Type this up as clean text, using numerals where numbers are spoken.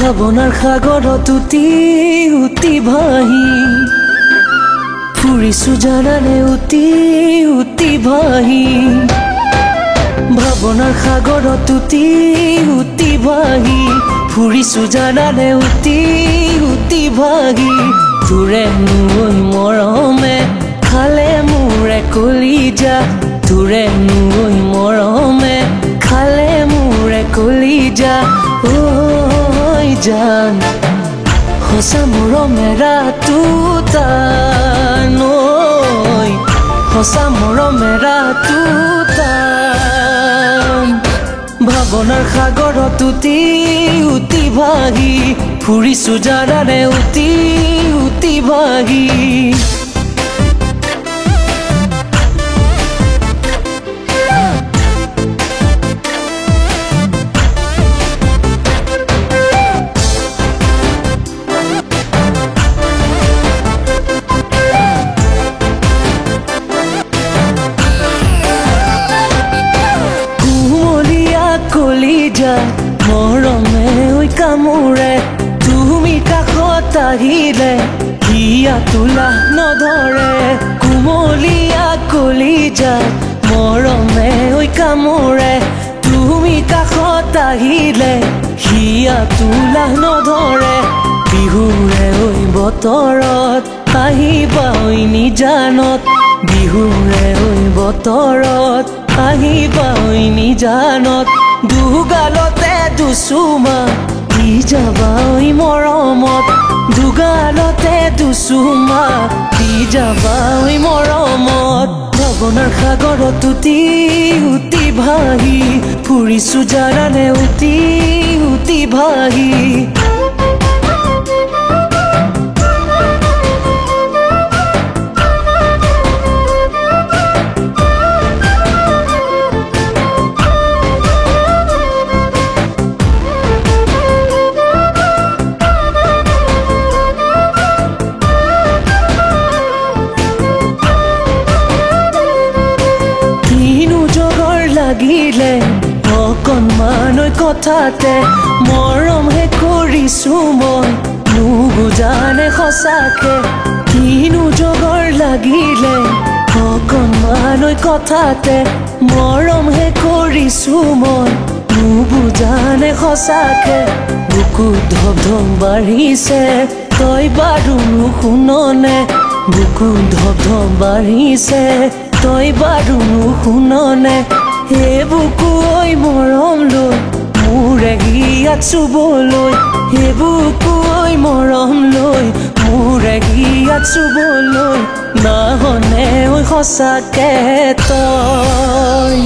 ভাৱনাৰ সাগৰত উটি উটি ভাহি ফুৰিছো জানানে উটি উটি ভাহি ভাৱনাৰ সাগৰত উটি উটি ভাহি ফুৰিছো জানানে উটি উটি ভাহি তোৰে নুই মৰমে খালে মোৰে কলিজা তোৰে নুই মৰমে খালে মোৰে কলিজা ঐ জান সঁচা মৰমেৰা তুতান ঐ সঁচা মৰমেৰা তুতান ভাৱনাৰ সাগৰত উটি উটি ভাহি ফুৰিছো জানানে উটি উটি ভাহি কলিজা মৰমে ঐ কামোৰে তুমি কাষত আহিলে হিয়া তোলা নধৰে কুমলীয়া কলিজা মৰমে ঐ কামোৰে তুমি কাষত আহিলে হিয়া তোলা নধৰে বিহুৰে ঐ বতৰত আহিবা ঐ নিজানত বিহুৰে ঐ বতৰত আহিবা ঐ নিজানত দুগালতে দুচুমা দি যাবা ঐ মৰমত দুগালতে দুচুমা দি যাবা ঐ মৰমত ভাৱনাৰ সাগৰত উটি উটি ভাহি ফুৰিছো জানানে উটি উটি ভাহি লাগিলে অকণমান কথাতে মৰমহে কৰিছো মই নুবুজানে সঁচাকে কিনো জগৰ লাগিলে অকণমান কথাতে মৰমহে কৰিছো মই নুবুজানে সঁচাকে বুকুত ধপ ধপ বাঢ়িছে তই বাৰু নুশুননে বুকুত ধপ ধপ বাঢ়িছে তই বাৰু নুশুননে হে বুকু ঐ মৰম লৈ মোৰে হিয়াত চুবলৈ হে বুকু ঐ মৰম লৈ মোৰে হিয়াত চুবলৈ নাহনে ঐ সঁচাকে তই